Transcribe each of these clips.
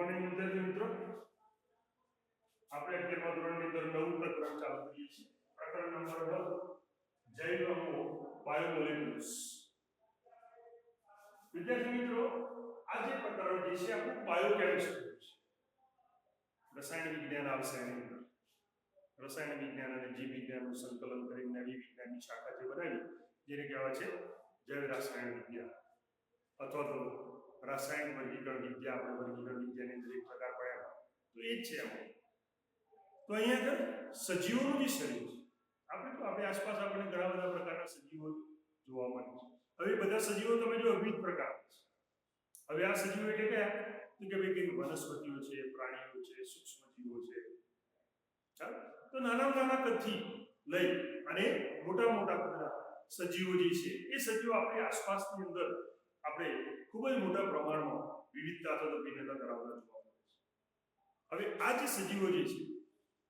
Morning વિદ્યાર્થી મિત્રો, આપણે 11મા ધોરણની અંદર નવું પ્રકરણ ચાલુ કરીએ છીએ. પ્રકરણ નંબર 10 જૈવ અણુઓ બાયોમોલેક્યુલ્સ. વિદ્યાર્થી મિત્રો, આ જે પ્રકરણ જે છે આપણું બાયોકેમિસ્ટ્રી છે. રસાયણ વિજ્ઞાન આવશે એની અંદર. રસાયણ વિજ્ઞાન અને જીવ વિજ્ઞાનનું સંકલન કરીને નવી વિજ્ઞાનની શાખા જે બનાવી જેને કહેવાય છે જૈવ રસાયણ વિજ્ઞાન અથવા તો રાસાયણિક વર્ગીકરણ વિદ્યા. આપણે વર્ગીકરણ વિદ્યાની અંદર એક પ્રકાર પડ્યા તો એ જ છે આપણે. તો અહીંયા આગળ સજીવોનું જે શરીર છે, આપણે આસપાસ આપણે ઘણા બધા પ્રકારના સજીવો જોવા મળે છે. હવે બધા સજીવો તમે જો વિવિધ પ્રકારના છે. હવે આ સજીવો એટલે કયા? કે ભાઈ કઈ વનસ્પતિઓ છે, પ્રાણીઓ છે, સૂક્ષ્મ જીવો છે. તો નાના નાના કદથી લઈ અને મોટા મોટા કદના સજીવો જે છે એ સજીવો આપણી આસપાસની અંદર આપણે ખૂબ જ મોટા પ્રમાણમાં વિવિધતા અથવા ભિન્નતા ધરાવતા જોવા મળે છે. હવે આ જે સજીવો જે છે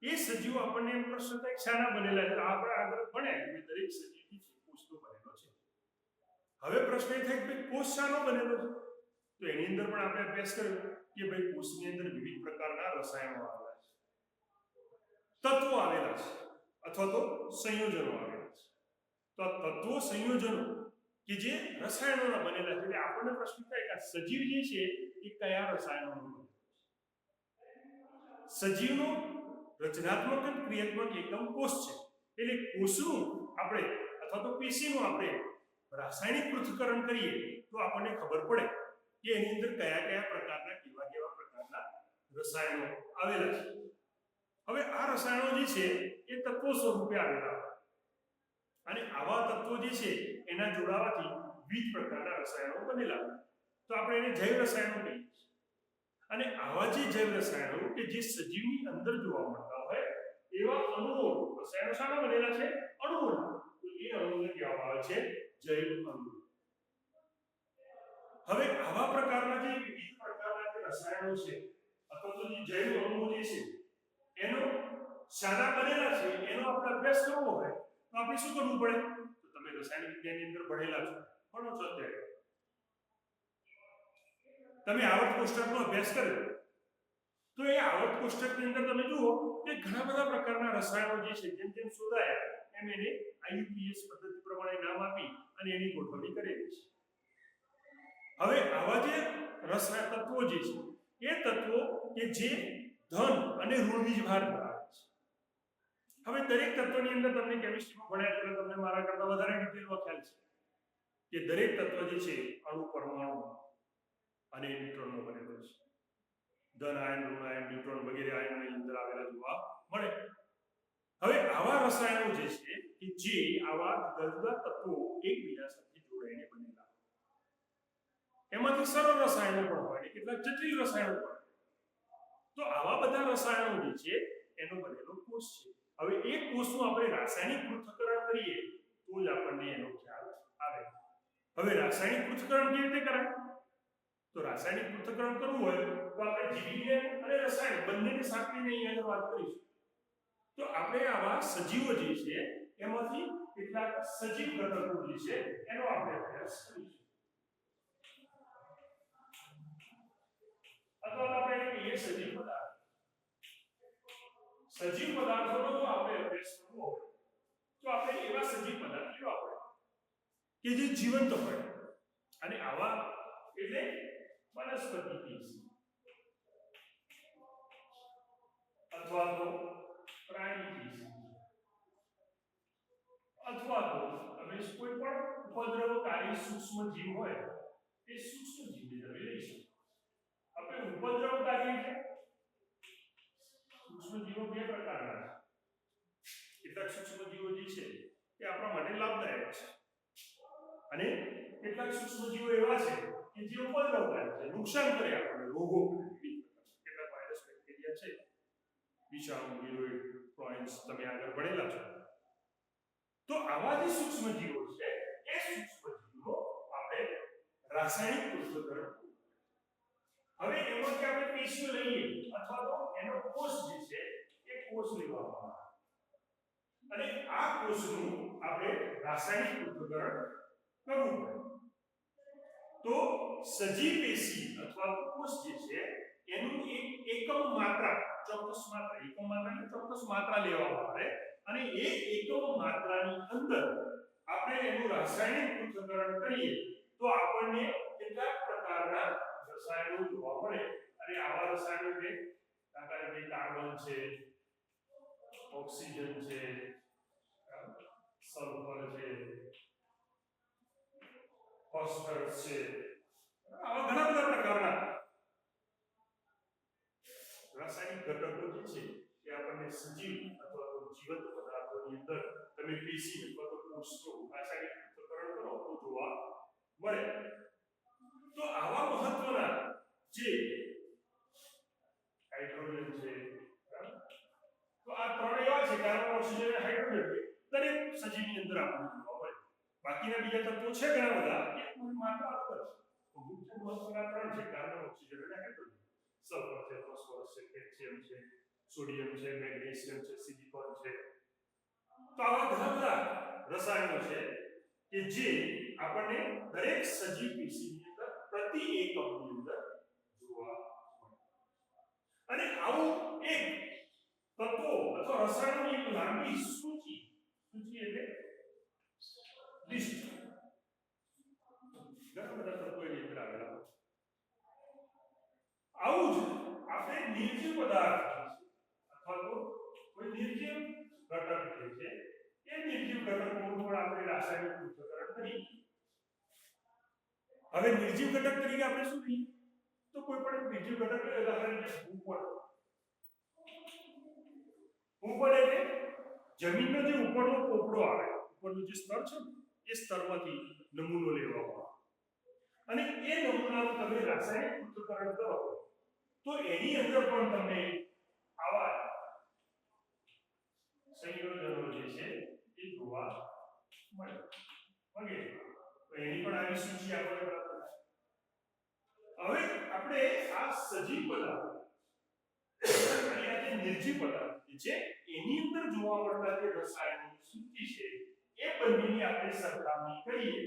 એ સજીવો આપણને એમ પ્રશ્ન થાય શાના બનેલા છે? આપણે આગળ ભણ્યા કે દરેક સજીવથી કોષનો બનેલો છે. હવે પ્રશ્ન એ થાય કે કોષ શાનો બનેલો છે? તો એની અંદર પણ આપણે અભ્યાસ કર્યો કે ભાઈ કોષની અંદર વિવિધ પ્રકારના રસાયણો આવેલા છે, તત્વો આવેલા છે અથવા તો સંયોજનો આવેલા છે. તો આ તત્વો સંયોજનો કે જે રસાયણોના બનેલા છે, એટલે આપણને પ્રશ્ન થાય કે સજીવ જે છે એ કયા રસાયણોનો બનેલો છે? સજીવનો રચનાત્મક અને ક્રિયાત્મક એકમ કોષ છે. એટલે કોષનું આપણે અથવા તો પેશીનું આપણે રાસાયણિક પૃથ્થકરણ કરીએ તો આપણને ખબર પડે કે એની અંદર કયા કયા પ્રકારના કેવા પ્રકારના રસાયણો આવેલા છે. હવે આ રસાયણો જે છે એ તત્વો સ્વરૂપે આવેલા અને આવા તત્વો જે છે એના જોડાવાથી વિવિધ પ્રકારના રસાયણો બનેલા. તો આપણે એને જૈવ રસાયણો કહીએ છીએ. અને આવા જે જૈવ રસાયણો કે જે સજીવની અંદર જોવા મળતા હોય એવા અણુઓ, રસાયણો શાના બનેલા છે? અણુઓના. તો એ અણુઓને કહેવામાં આવે છે જૈવ અણુ. હવે આવા પ્રકારના જે વિવિધ પ્રકારના જે રસાયણો છે અથવા તો જે જૈવ અણુઓ જે છે એનો શાના બનેલા છે એનો આપણે અભ્યાસ કરવો હોય તો આપણે શું કરવું પડે? તો તમે રસાયણ વિજ્ઞાનની અંદર ભણેલા છો, ભણો છો અત્યારે. તમે આવર્ત કોષ્ટકનો અભ્યાસ કર્યો તો એ આવર્ત કોષ્ટકની અંદર તમે જુઓ કે ઘણા બધા પ્રકારના રસાયણો જે છે જેમ જેમ શોધાયા એમ એને IUPAC પદ્ધતિ પ્રમાણે નામ આપી અને એની ગોઠવણી કરેલી છે. હવે આવા જે રસાયણ તત્વો જે છે એ તત્વો કે જે ધન અને ઋણ વીજભાર ધરાવે છે. હવે દરેક તત્વની અંદર તમને કેમિસ્ટ્રીમાં ભણ્યા એટલે તમને મારા કરતા વધારે ડિટેલમાં ખ્યાલ છે કે દરેક તત્વ જે છે અણુ, પરમાણુ અને ન્યુટ્રોનનો બનેલો છે. ધન આયન, ઋણ આયન, ન્યુટ્રોન વગેરે આયનોની અંદર આવેલા જોવા મળે. હવે આવા રસાયણો જે છે કે જે આવા જુદા જુદા તત્વો એકબીજા સાથે જોડાઈને બનેલા, એમાંથી સરળ રસાયણો પણ હોય અને કેટલાક જટિલ રસાયણો પણ. તો આવા બધા રસાયણો જે છે એનો બનેલો કોષ છે. હવે એક કોષનું આપણે રાસાયણિક પૃથ્થકરણ કરીએ તો જ આપણને એનો ખ્યાલ આવે. હવે રાસાયણિક પૃથ્થકરણ કેવી રીતે કરાય? તો રાસાયણિક પૃથ્થકરણ કરવું હોય તો આપણે જીવવિજ્ઞાન અને રસાયણ બંનેને સાંકળીને અહીંયા વાત કરીશું. તો આપણે આવા સજીવો જે છે એમાંથી કેટલાક સજીવ ઘટકો જે છે એનો આપણે અભ્યાસ કરીશું. અથવા આપણે કહીએ સજીવ પદાર્થ. સજીવ પદાર્થોનો જો આપણે અભ્યાસ કરવો હોય તો આપણે એવા સજીવ પદાર્થ લેવા પડે કે જે જીવંત હોય. અને આવા એટલે વનસ્પતિ પેશી અથવા તો પ્રાણી પેશી અથવા તો તમે કોઈ પણ ઉપદ્રવકારી સૂક્ષ્મ જીવ હોય એ સૂક્ષ્મ જીવને તમે લઈ શકો. આપણે ઉપદ્રવકારી એટલે સૂક્ષ્મ જીવો બે પ્રકારના છે. કેટલાક સૂક્ષ્મ જીવો જે છે એ આપણા માટે લાભદાયક છે અને કેટલાક સૂક્ષ્મ જીવો એવા છે કે જે ઉપદ્રવકારી છે, નુકસાન કરે આપણને, રોગો કરે. કેટલાક વાયરસ, બેક્ટેરિયા છે, વિષાણુ, વિરોઇડ, ફ્લોએન્સ તમે આગળ ભણેલા છો. તો આવા જે સૂક્ષ્મ જીવો છે એ સૂક્ષ્મ જીવો આપણે રાસાયણિક પૃથ્થકરણ. હવે એમાંથી આપણે પેશીઓ લઈએ અથવા તો એનો કોષ જે છે એ કોષ લેવામાં આવે અને આ કોષનું આપણે રાસાયણિક પૃથ્થકરણ કરવું પડે. તો સજીવ પેશી અથવા તો કોષ જે છે એનું એક એકમ માત્રા ચોક્કસ માત્રા એકમ માત્રા એટલે ચોક્કસ માત્રા લેવામાં આવે અને એ એકમ માત્રાની અંદર આપણે એનું રાસાયણિક પૃથ્થકરણ કરીએ તો આપણને કેટલાક પ્રકારના રસાયણો જોવા મળે અને આવા રસાયણો કે દાખલા તરીકે કાર્બન છે ઓક્સિજન છે સલ્ફર છે ફોસ્ફરસ છે આવા ઘણા બધા પ્રકારના રાસાયણિક ઘટકો જે છે એ આપણને સજીવ અથવા તો જીવંત પદાર્થોની અંદર તમે પેશી અથવા તો કોષનું રાસાયણિક પૃથ્થકરણ કરો તો જોવા મળે તો આવા મહત્વના જે હાઇડ્રોજન છે તો આ ત્રણ એવા છે કાર્બન ઓક્સિજન અને હાઇડ્રોજન દરેક સજીવની અંદર આપણને જોવા મળે બાકીના બીજા તત્વો છે ઘણા બધા એ કોઈ માત્ર અલગ છે તો મુખ્ય મહત્વના ત્રણ છે કાર્બન ઓક્સિજન અને હાઇડ્રોજન સલ્ફર છે ફોસ્ફરસ છે કેલ્શિયમ છે સોડિયમ છે મેગ્નેશિયમ છે સિલિકોન છે તો આવા ઘણા બધા રસાયણો છે કે જે આપણને દરેક સજીવ પેશીની અંદર પ્રતિ એકમની અંદર જોવા મળે અને આવું એક તત્વો અથવા રસાયણોની એક લાંબી સૂચિ એટલે લિસ્ટ ઘણા બધા તત્વો એની અંદર આવેલા આવું જ આપણે નિર્જીવ પદાર્થ અથવા તો કોઈ નિર્જીવ ઘટક છે એ નિર્જીવ ઘટકોનું પણ આપણે રાસાયણિક પૃથ્થકરણ કરીએ હવે નિર્જીવ ઘટક તરીકે આપણે શું કહીએ તો કોઈ પણ નિર્જીવ ઘટક ઉદાહરણ તરીકે ભૂપડ એટલે જમીનનો જે ઉપરનો પોપડો આવે ઉપરનું જે સ્તર છે એ સ્તરમાંથી નમૂનો લેવામાં અને એ નમૂનાનું તમે રાસાયણિક પૃથ્થકરણ કરો તો એની અંદર પણ તમને આવા સંયોજનો જે છે એ જોવા મળે વગેરે તો એની પણ આવી સૂચિ આપણે પ્રાપ્ત થાય હવે આપણે આ સજીવ પદાર્થ અને આ જે નિર્જીવ પદાર્થ છે એની અંદર જોવા મળતા જે રસાયણોની સૂચિ છે એ બંનેની આપણે સરખામણી કરીએ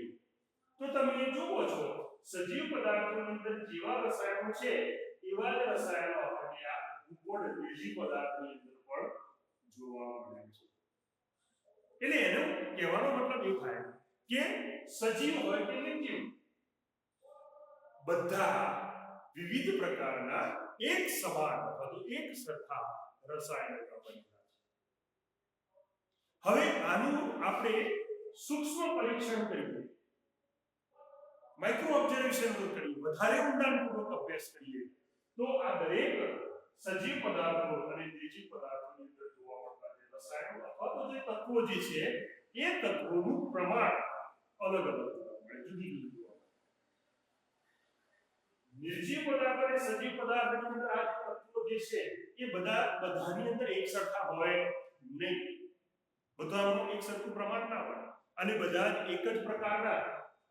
તો તમે જુઓ છો સજીવ પદાર્થોની અંદર જેવા રસાયણો છે એવા જ રસાયણો આપણને આ ભૂપડ નિર્જીવ પદાર્થની અંદર પણ જોવા મળે છે એટલે એનો કહેવાનો મતલબ એ થાય કે સજીવ હોય કે નિર્જીવ બધા વિવિધ પ્રકારના એક સમાન અથવા તો એક સરખા રસાયણો બનેલા છે હવે આનું આપણે સૂક્ષ્મ પરીક્ષણ કરીએ માઇક્રો ઓબ્ઝર્વેશન કરીએ વધારે ઊંડાણપૂર્વક અભ્યાસ કરીએ તો આ દરેક સજીવ પદાર્થો અને નિર્જીવ પદાર્થોની અંદર જોવા મળતા જે રસાયણો અથવા તો જે તત્વો જે છે એ તત્વોનું પ્રમાણ અલગ અલગ જુદી જુદી જોવા મળે નિર્જીવ પદાર્થ અને સજીવ પદાર્થની અંદર આ તત્વો જે છે એ બધાની અંદર એક સરખા હોય નહીં બધાનું એક સરખું પ્રમાણ ના હોય અને બધા એક જ પ્રકારના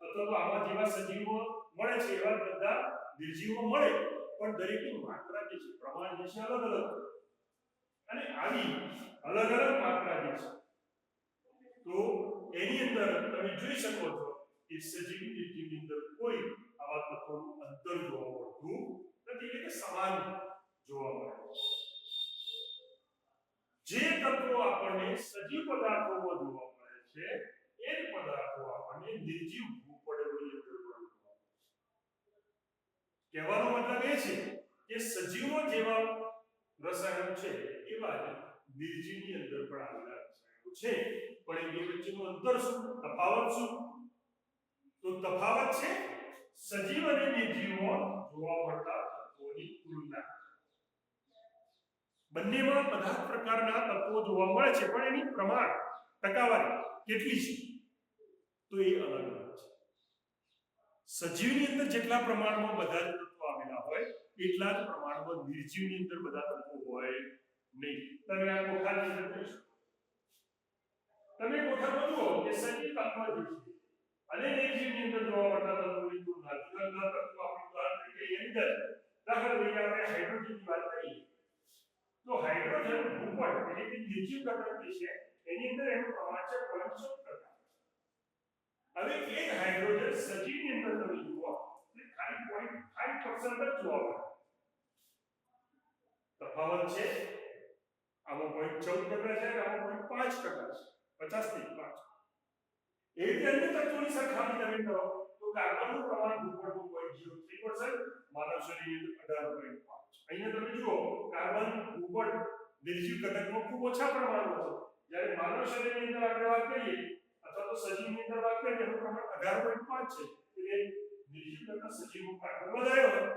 અથવા તો આવા જેવા સજીવો મળે છે એવા બધા નિર્જીવો મળે પણ દરેકની માત્રા જે છે પ્રમાણ જે છે અલગ અલગ અને આવી અલગ અલગ માત્રા જે છે તો એની અંદર તમે જોઈ શકો છો કે સજીવ નિર્જીવની અંદર કોઈ આવા તત્વોનું અંતર જોવા મળતું નથી એટલે કે સમાન જોવા મળે જે તત્વો આપણને સજીવ પદાર્થોમાં જોવા મળે છે એ જ પદાર્થો આપણને નિર્જીવ ભૂપડની અંદર જોવા મળે કહેવાનો મતલબ એ છે કે સજીવો જેવા રસાયણો છે એવા જ નિર્જીવની અંદર પણ આવેલા રસાયણો છે પણ એ વચ્ચેનું અંતર શું તફાવત શું તો તફાવત છે સજીવ અને નિર્જીવમાં જોવા મળતા તત્વોની તુલના બંનેમાં બધા પ્રકારના તત્વો જોવા મળે છે પણ એની પ્રમાણ ટકાવારી કેટલી છે તો એ અલગ અલગ છે સજીવની અંદર જેટલા પ્રમાણમાં બધા જ તત્વો આવેલા હોય એટલા જ પ્રમાણમાં નિર્જીવની અંદર બધા તત્વો હોય નહીં તમે આ કોઠાની અંદર જોઈ શકો તમે કોઠામાં જુઓ કે સજીવ તત્વ જે છે અને નિર્જીવની અંદર જોવા મળતા તત્વોની તુલના જુદા તત્વો આપણે ઉદાહરણ તરીકે એની અંદર દાખલા તરીકે આપણે હાઇડ્રોજનની વાત કરીએ તો હાઇડ્રોજન ભૂપડ એટલે કે નિર્જીવ ઘટક જે છે એની અંદર એનું પ્રમાણ છે 0.7%. હવે એક હાઇડ્રોજન સજીવની અંદર તમે જુઓ 5% જ જોવા મળે. તફાવત છે આમાં 0.14% છે અને આમાં 0.5% છે. 50 થી 5. એ રીતે અન્ય તત્વોની સરખામણી તમે કરો તો કાર્બનનું પ્રમાણ ભૂગોળનું 0.03%, માનવ શરીરની 18.5. અહીંયા તમે જુઓ કાર્બન ભૂગોળ નિર્જીવ ઘટકમાં ખૂબ ઓછા પ્રમાણમાં છે, જ્યારે માનવ શરીરની અંદર આપણે વાત કરીએ અથવા તો સજીવની અંદર વાત કરીએ એનું પ્રમાણ 18.5 છે. એટલે નિર્જીવ કરતા સજીવનું કાર્બન વધારે હોય.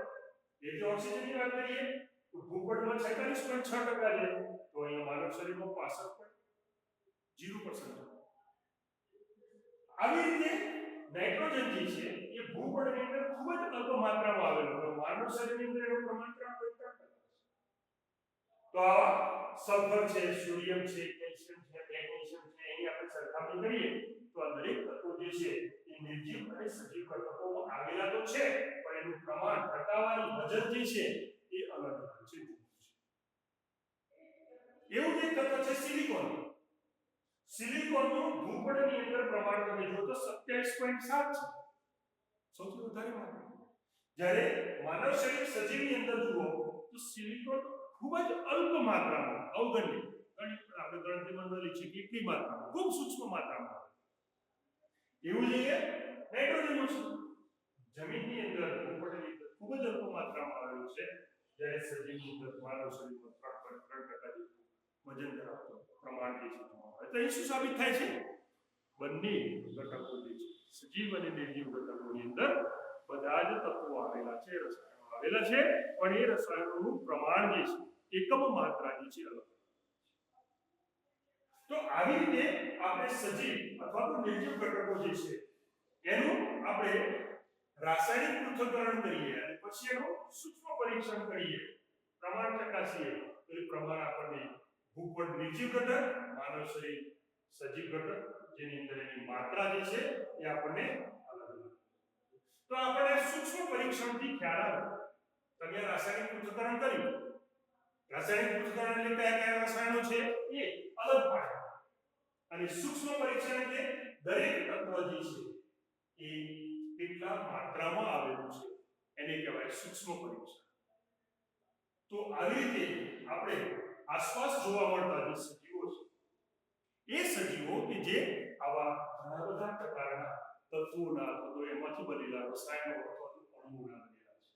એ જો ઓક્સિજનની વાત કરીએ તો ભૂગોળમાં 46.6% છે, તો અહીંયા માનવ શરીરમાં 65.0% છે. આવી રીતે નાઇટ્રોજન જે છે એ ભૂગોળની અંદર ખૂબ જ અલ્પ માત્રામાં આવેલો છે. માનવ શરીરની અંદર એનું પ્રમાણ 3.3% છે. તો આવા સલ્ફર છે, સોડિયમ છે, કેલ્શિયમ છે, મેગ્નેશિયમ છે, એની આપણે સરખામણી કરીએ તો આ દરેક તત્વો જે છે એ નિર્જીવ અને સજીવ ઘટકોમાં આવેલા તો છે, પણ એનું પ્રમાણ, ટકાવારી, વજન જે છે એ અલગ અલગ છે. એવું જ એક તત્વ છે સિલિકોન. સિલિકોનનું ભૂગોળની અંદર પ્રમાણ તમે જો તો 27.7 છે, સૌથી વધારે માત્રા. જ્યારે માનવ શરીર સજીવની અંદર જુઓ તો સિલિકોન ખૂબ જ અલ્પ માત્રામાં, અવગણ્ય, આપણે ગણતરીમાં ન લઈ શકીએ એટલી માત્રામાં, ખૂબ સૂક્ષ્મ માત્રામાં. એવું જ નાઇટ્રોજનનું છે. જમીનની અંદર ભૂગોળની અંદર ખૂબ જ અલ્પ માત્રામાં આવેલું છે, જ્યારે સજીવની અંદર માનવ શરીરમાં 3.3% વજન ધરાવતું પ્રમાણ જે છે. તો એ શું સાબિત થાય છે? બંને ઘટકો જે છે સજીવ અને નિર્જીવ ઘટકોની અંદર બધા જ તત્વો આવેલા છે, રસાયણો આવેલા છે, પણ એ રસાયણોનું પ્રમાણ જે છે એકમ માત્રા જે છે અલગ. તો આવી રીતે આપણે સજીવ અથવા તો નિર્જીવ ઘટકો જે છે એનું આપણે રાસાયણિક પૃથ્થકરણ કરીએ અને પછી એનું સૂક્ષ્મ પરીક્ષણ કરીએ, પ્રમાણ ચકાસીએ તો એ પ્રમાણ આપણને ભૂગોળ નિર્જીવ ઘટક, માનવ શરીર સજીવ ઘટક, જેની અંદર એની માત્રા જે છે એ આપણને અલગ અલગ. તો આપણે સૂક્ષ્મ પરીક્ષણથી ખ્યાલ આવે. તમે રાસાયણિક પૃથ્થકરણ કર્યું, રાસાયણિક પૃથ્થકરણ એટલે કયા કયા રસાયણો છે એ અલગ પાડે, અને સૂક્ષ્મ પરીક્ષણ એટલે દરેક તત્વ જે છે એ કેટલા માત્રામાં આવેલું છે એને કહેવાય સૂક્ષ્મ પરીક્ષણ. તો આવી રીતે આપણે આસપાસ જોવા મળતા જે સજીવો છે એ સજીવો કે જે આવા ઘણા બધા પ્રકારના તત્વોના અથવા તો એમાંથી બનેલા રસાયણો અથવા તો અણુઓના બનેલા છે,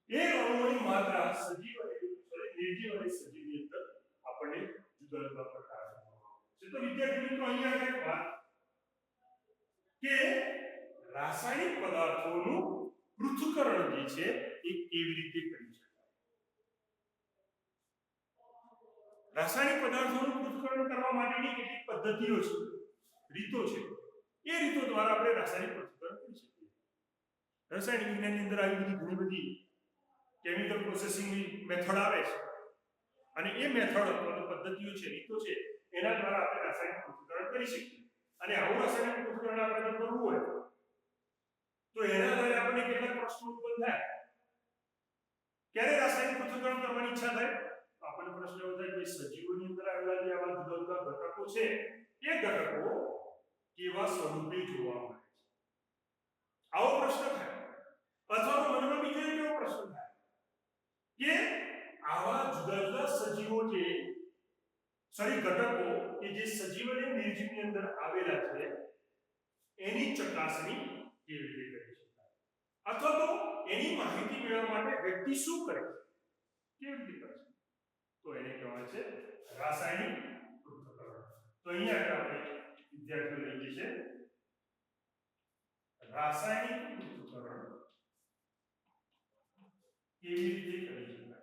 એ અણુઓની માત્રા સજીવ અને નિર્જીવ અને સજીવની અંદર આપણને જુદા જુદા પ્રકારના છે. તો વિદ્યાર્થી મિત્રો અહીંયા એક વાત કે રાસાયણિક પદાર્થોનું પૃથ્થકરણ જે છે એ કેવી રીતે કરી શકાય. રાસાયણિક પદાર્થોનું પૃથ્થકરણ કરવા માટેની કેટલીક પદ્ધતિઓ છે, રીતો છે. એ રીતો દ્વારા આપણે રાસાયણિક પૃથ્થકરણ કરી શકીએ. રાસાયણિક વિજ્ઞાનની અંદર આવી બધી ઘણી બધી કેમિકલ પ્રોસેસિંગ મેથડ આવે છે, અને એ મેથડ અથવા પદ્ધતિઓ છે, રીતો છે, એના દ્વારા આપણે રાસાયણિક પૃથ્થકરણ કરી શકીએ. અને આવું રાસાયણિક પૃથ્થકરણ આપણે કરવું હોય તો એના આધારે આપણને કેટલાક પ્રશ્નો ઉત્પન્ન થાય. ક્યારે રાસાયણિક પૃથ્થકરણ કરવાની ઈચ્છા થાય? આપણને પ્રશ્ન એવો થાય કે સજીવોની અંદર આવેલા જે આવા જુદા જુદા ઘટકો છે એ ઘટકો કેવા સ્વરૂપે જોવા મળે છે, આવો પ્રશ્ન થાય. અથવા તો મનમાં બીજો એક એવો પ્રશ્ન થાય કે આવા જુદા જુદા સજીવો જે ઘટકો કે જે સજીવ અને નિર્જીવની અંદર આવેલા છે એની ચકાસણી કેવી રીતે કરી શકાય, અથવા તો એની માહિતી મેળવવા માટે વ્યક્તિ શું કરે છે, કેવી રીતે કરે છે? તો એને કહેવાય છે રાસાયણિક પૃથ્થકરણ. તો અહીંયા આપણે વિદ્યાર્થીઓ લઈએ છે રાસાયણિક પૃથ્થકરણ કેવી રીતે કરી શકાય.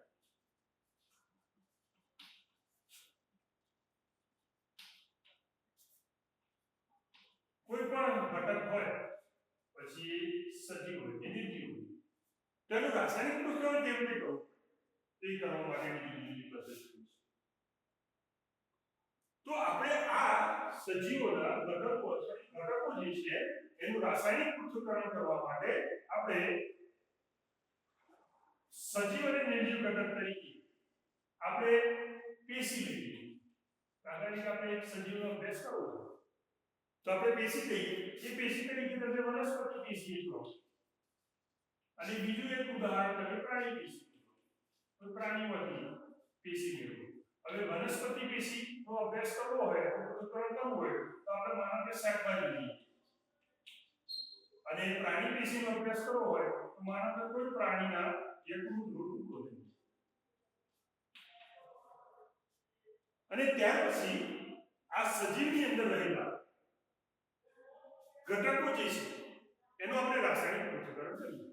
કોઈ પણ ઘટક હોય, પછી સજીવ હોય કે નિર્જીવ હોય, તેનું રાસાયણિક પૃથ્થકરણ કેવી રીતે કરવું તે કરવા માટેની બીજી પદ્ધતિ છે. તો આપણે આ સજીવોના ઘટકો જે છે એનું રાસાયણિક પૃથ્થકરણ કરવા માટે આપણે સજીવ અને નિર્જીવ ઘટક તરીકે આપણે પેશી લઈએ. કારણ કે આપણે એક સજીવનો અભ્યાસ કરવો છે તો આપણે પેશી લઈએ. એ પેશી તરીકે તમને વનસ્પતિ પેશી એટલો અને બીજું એક ઉદાહરણ તમે પ્રાણી પેશી, તો પ્રાણીમાંથી પેશી મેળવો. હવે વનસ્પતિ પેશીનો અભ્યાસ કરવો હોય, પૃથ્થકરણ કરવું હોય, તો આપણે માનો કે શાકભાજી લઈએ. અને પ્રાણી પેશીનો અભ્યાસ કરવો હોય તો માનો કે કોઈ પ્રાણીના યકૃતનો ટુકડો લઈએ. અને ત્યાર પછી આ સજીવની અંદર રહેલા ઘટકો જે છે એનું આપણે રાસાયણિક પૃથ્થકરણ કરીએ.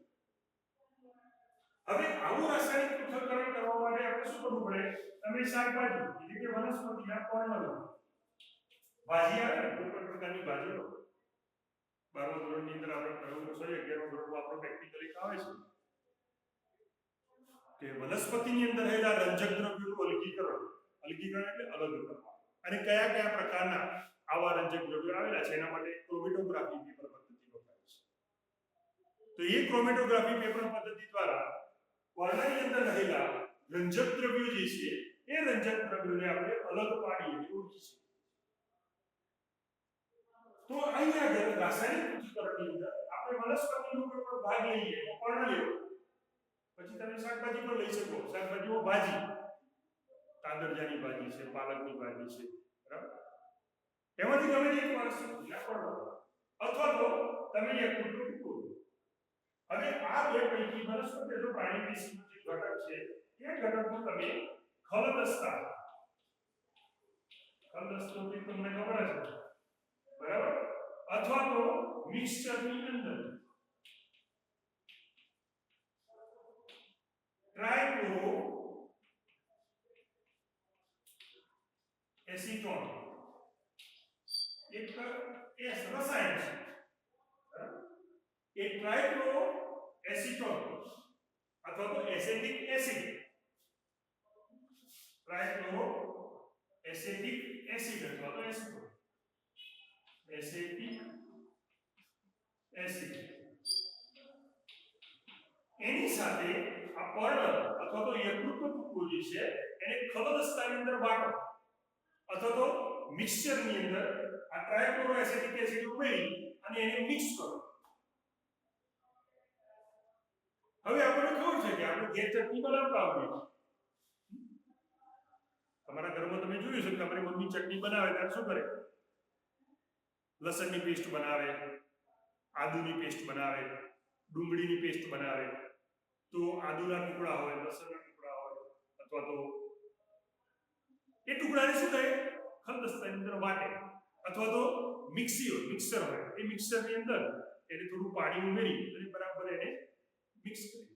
હવે આવું રાસાયણિક પૃથ્થકરણ કરવા માટે આપણે શું કરવું પડે? તમે શાકભાજી એટલે કે વનસ્પતિના પર્ણનો ભાજી આવે ને, કોઈ પણ પ્રકારની ભાજી લો. 12મા ધોરણની અંદર આપણે પ્રયોગ 11મા ધોરણમાં આપણો પ્રેક્ટિકલી આવે છે કે વનસ્પતિની અંદર રહેલા રંજક દ્રવ્યોનું અલગીકરણ એટલે અલગ કરવા. અને કયા કયા પ્રકારના આવા રંજક દ્રવ્યો આવેલા છે એના માટે ક્રોમેટોગ્રાફી પેપર પદ્ધતિ વપરાય છે. તો એ ક્રોમેટોગ્રાફી પેપર પદ્ધતિ દ્વારા પર્ણની અંદર રહેલા રંજક દ્રવ્યો જે છે એ રંજક દ્રવ્યોને આપણે અલગ પાડીએ ઓળખી છે. તો અહીંયા રાસાયણિક પૃથ્થકરણની અંદર આપણે વનસ્પતિનો કોઈ પણ ભાગ લઈએ, પર્ણ લેવો. પછી તમે શાકભાજી પણ લઈ શકો. શાકભાજીમાં ભાજી, તાંદરજાની ભાજી છે, પાલકની ભાજી છે, બરાબર? એમાંથી તમે એક વનસ્પતિના પર્ણ અથવા તો તમે યકૃતનો ટુકડો. હવે આ બે પૈકી વનસ્પતિ અથવા પ્રાણી પેશીનો જે ઘટક છે એ ઘટકનો તમે ખલદસ્તા તમને ખબર છે, બરાબર? અથવા તો મિક્સચરની અંદર ટ્રાઇક્લોરો એસીટોન એક રસાયણ છે. એ ટ્રાઇક્લોરો એસીટોન અથવા તો એસિટિક એસિડ, ટ્રાઇક્લોરો એસિટિક એસિડ અથવા તો એસીટોન, એસિટિક એસિડ. એની સાથે આ પર્ણ અથવા તો યકૃતનો ટુકડો જે છે એને ખલદસ્તાની અંદર વાટો અથવા તો મિક્સચરની અંદર આ ટ્રાઇક્લોરો એસિટિક એસિડ ઉમેરી અને એને મિક્સ કરો. હવે આપણને ખબર છે કે આપણે ઘેર ચટણી બનાવતા હોઈએ છીએ. તમારા ઘરમાં તમે જોયું છે કે તમારી મમ્મી ચટણી બનાવે ત્યારે શું કરે? લસણની પેસ્ટ બનાવે, આદુની પેસ્ટ બનાવે, ડુંગળીની પેસ્ટ બનાવે. તો આદુના ટુકડા હોય, લસણના ટુકડા હોય, અથવા તો એ ટુકડાને શું કરે? ખલદસ્તાની અંદર વાટે, અથવા તો મિક્સર હોય, એ મિક્સરની અંદર એને થોડું પાણી ઉમેરી અને બરાબર એને મિક્સ કરી.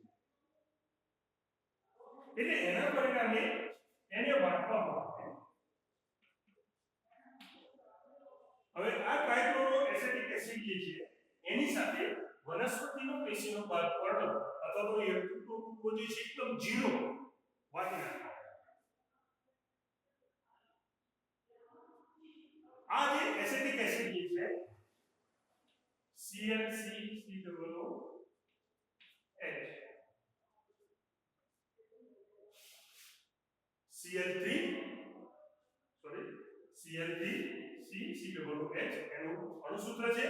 એટલે એના પરિણામે એને વાટવામાં આવે. હવે આ ટ્રાઇક્લોરો એસિટિક એસિડ જે છે એની સાથે વનસ્પતિનો પેશીનો ભાગ પર્ણ અથવા તો યકૃતનો ટુકડો જે છે એકદમ ઝીરો વાટી નાખવાનો. આ જે એસિટિક એસિડ જે છે ClCCOOH ClCCOOH એનું અણુસૂત્ર છે.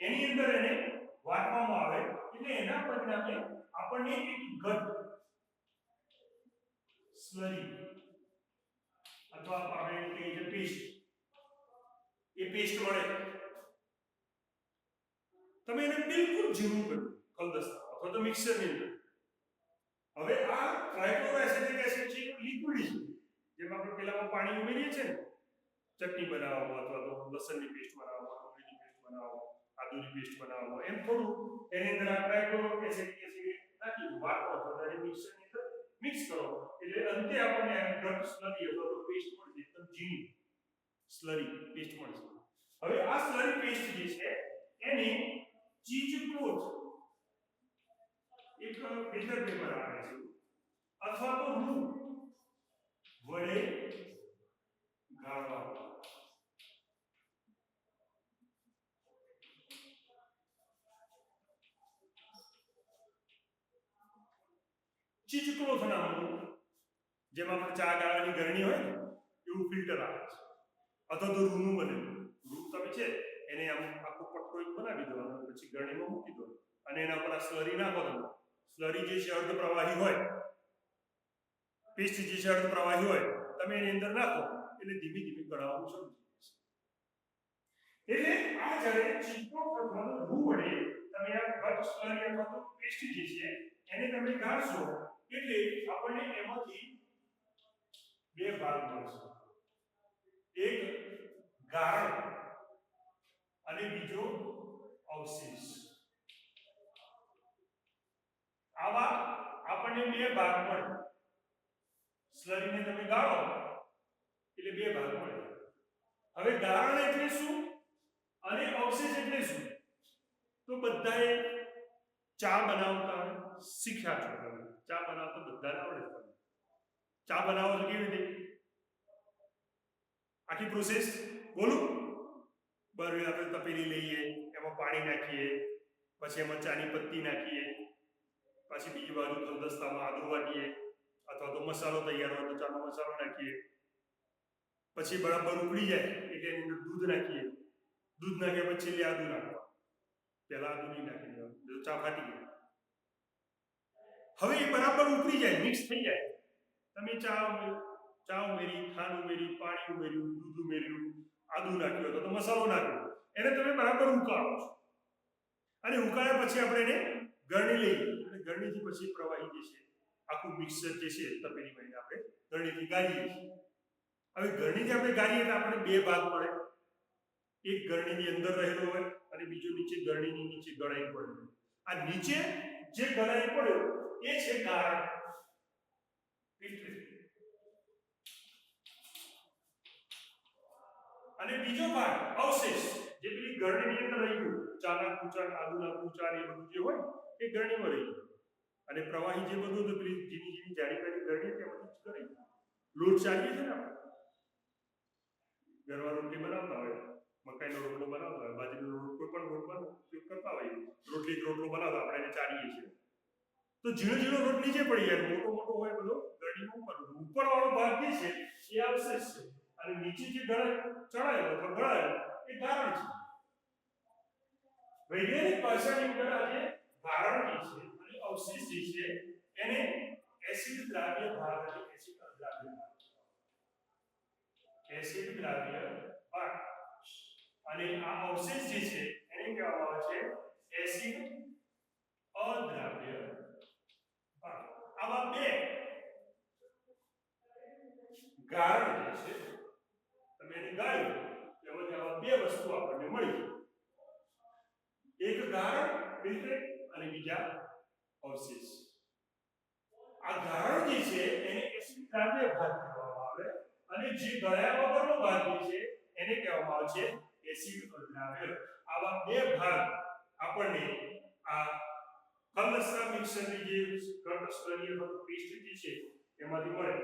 એની અંદર એને વાટવામાં આવે એટલે એના પરિણામે આપણને એક ઘટ સ્લરી અથવા આપણે કહીએ કે પેસ્ટ, એ પેસ્ટ મળે. તમે એને બિલકુલ ઝીણું કરો ખલદસ્તા અથવા તો મિક્સરની અંદર. હવે આ ટ્રાઇક્લોરો એસિટિક એસિડ છે લિક્વિડ છે. જેમ આપણે પેલામાં પાણી ઉમેરીએ છીએ ને ચટણી બનાવવામાં અથવા તો લસણની પેસ્ટ બનાવવામાં, ડુંગળીની પેસ્ટ બનાવવામાં, આદુની પેસ્ટ બનાવવામાં, એમ થોડું એની અંદર આ ટ્રાઇક્લોરો એસિટિક એસિડ નાખી વાટો અથવા તો મિક્સરની અંદર મિક્સ કરો એટલે અંતે આપણને આ ઘટ સ્લરી અથવા તો પેસ્ટ મળશે. એકદમ ઝીણી સ્લરી પેસ્ટ મળશે. હવે આ સ્લરી પેસ્ટ જે છે એને ચીઝ-ક્લોથ એક ફિલ્ટર પેપર આવે છે અથવા તો રૂ વડે ગાળવા. ચીઝ-ક્લોથ નામનું, જેમાં આપણે ચા ગાળવાની ગરણી હોય ને એવું ફિલ્ટર આવે છે. અથવા તો રૂનું બનેલું. રૂ તમે છે એને આમ આખો પટ્ટો એક બનાવી દો અને પછી ગરણીમાં મૂકી દો અને એના પર આ સ્લરી નાખો તમે સ્લરી જે છે અર્ધ પ્રવાહી હોય, પેસ્ટ જે છે અર્ધ પ્રવાહી હોય, તમે એની અંદર નાખો એટલે ધીમે ધીમે ગળાવાનું શરૂ થઈ જશે. એટલે આ જ્યારે ચીપો અથવા તો રૂ વડે તમે આ ઘટ સ્લરી અથવા તો પેસ્ટ જે છે એને તમે ગાળશો એટલે આપણને એમાંથી બે ભાગ મળશે, એક ગાળણ અને બીજો અવશેષ. આવા આપણને બે ભાગ મળે. સ્લરીને તમે ગાળો એટલે બે ભાગ મળે. હવે ગાળણ એટલે શું અને અવશેષ એટલે શું? તો બધાએ ચા બનાવતા શીખ્યા છો તમે. ચા બનાવતા બધાને આવડે છે. ચા બનાવો તો કેવી રીતે? આખી પ્રોસેસ બોલું. બરાબર, આપણે તપેલી લઈએ, એમાં પાણી નાખીએ, પછી એમાં ચાની પત્તી નાખીએ, પછી બીજી બાજુ દસ્તામાં આદુ વાટીએ અથવા તો મસાલો તૈયાર હોય તો ચાનો મસાલો નાખીએ, પછી બરાબર ઉકળી જાય એટલે એની અંદર દૂધ નાખીએ, દૂધ નાખ્યા પછી છેલ્લે આદુ નાખવા. પહેલા આદુ નહીં નાખી દેવાનું, તો ચા ફાટી જાય. હવે એ બરાબર ઉકળી જાય, મિક્સ થઈ જાય, તમે ચા ઉમેરી, ખાંડ ઉમેરી, પાણી ઉમેર્યું, દૂધ ઉમેર્યું, આદુ નાખ્યો તો મસાલો નાખ્યો, એને તમે બરાબર ઉકાળો છો. અને ઉકાળ્યા પછી આપણે એને ગરણી લઈએ અને ગરણીથી પછી પ્રવાહી જે છે આખું મિક્સર જે છે તપેલીમાં આપણે ગરણીથી ગાળીએ છીએ. હવે ગરણીથી આપણે ગાળીએ એટલે આપણે બે ભાગ મળે. એક ગરણીની અંદર રહેલો હોય અને બીજો નીચે ગરણીની નીચે ગળાઈ પડે. આ નીચે જે ગળાઈ પડ્યો એ છે ગાળણ. અને બીજો ભાગ અવશેષ, જે પેલી ગરણીની અંદર રહી ગયું, ચાના કૂચા, આદુના કૂચા એ બધું જે હોય એ ગરણીમાં રહી ગયું. અને પ્રવાહી જે બધું તો પેલી ઝીણી ઝીણી જાડી જાડી ગરણી તે બધું જ કરે. લોટ ચાલીએ છે ને આપણે ઘરમાં રોટલી બનાવતા હોય, મકાઈનો રોટલો બનાવતા હોય, બાજરીનો રોટલો, કોઈ પણ રોટવાનો ઉપયોગ કરતા હોય, રોટલી રોટલો બનાવતા આપણે એને ચાલીએ છીએ. તો ઝીણો ઝીણો રોટ નીચે પડી જાય, મોટો મોટો હોય બધો ગરણીમાં ઉપરવાળો ભાગ જે છે એ અવશેષ છે અને નીચે જે ચડાયો અથવા ગળાયો એ ગાળણ છે. વૈજ્ઞાનિક ભાષાની અંદર આજે ગાળણ જે છે અને અવશેષ જે છે એને એસિડ દ્રાવ્ય ભાગ અને એસિડ અદ્રાવ્ય ભાગ, એસિડ દ્રાવ્ય ભાગ અને આ અવશેષ જે છે એને કહેવામાં આવે છે એસિડ અદ્રાવ્ય ભાગ. આવા બે ગાળણ જે છે તમે એને ગાળ્યું એમાંથી આવા બે વસ્તુ આપણને મળી. એક ગાળણ ફિલ્ટર અને બીજા અવશેષ. આ ગાળણ જે છે એને એસિડ દ્રાવ્ય ભાગ કહેવામાં આવે અને જે ગળ્યા વગરનો ભાગ જે છે એને કહેવામાં આવે છે એસિડ અદ્રાવ્ય. આવા બે ભાગ આપણને આ કલસ્તા મિક્સરની જે ઘટ સ્લરી અથવા પેસ્ટ જે છે એમાંથી મળે.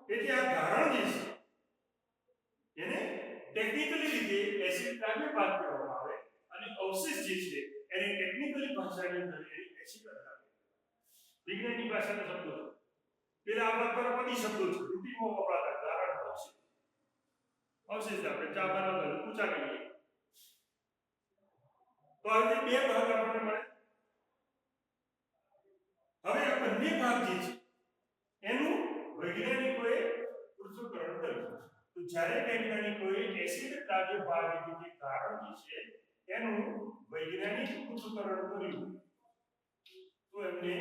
એટલે આ ગાળણ જે છે એને ટેકનિકલી રીતે એસિડ દ્રાવ્ય ભાગ કહેવામાં આવે અને અવશેષ જે છે એને ટેકનિકલી ભાષાની અંદર એસિડ અદ્રાવ્ય. વિજ્ઞાનની ભાષાના શબ્દો છે. પેલા આપણા પદી શબ્દો છે, રૂટીનમાં વપરાતા ગાળણ, અવશેષ. અવશેષ આપણે ચા બનાવતા પૂછા કરીએ તો આ બે ભાગ આપણને મળે. હવે આ બંને ભાગ જે છે એનું વૈજ્ઞાનિકોએ પૃથ્થકરણ કર્યું. તો જ્યારે વૈજ્ઞાનિકોએ એસિડ દ્રાવ્ય ભાગ એટલે કે ગાળણ જે છે એનું વૈજ્ઞાનિક પૃથ્થકરણ કર્યું તો એમને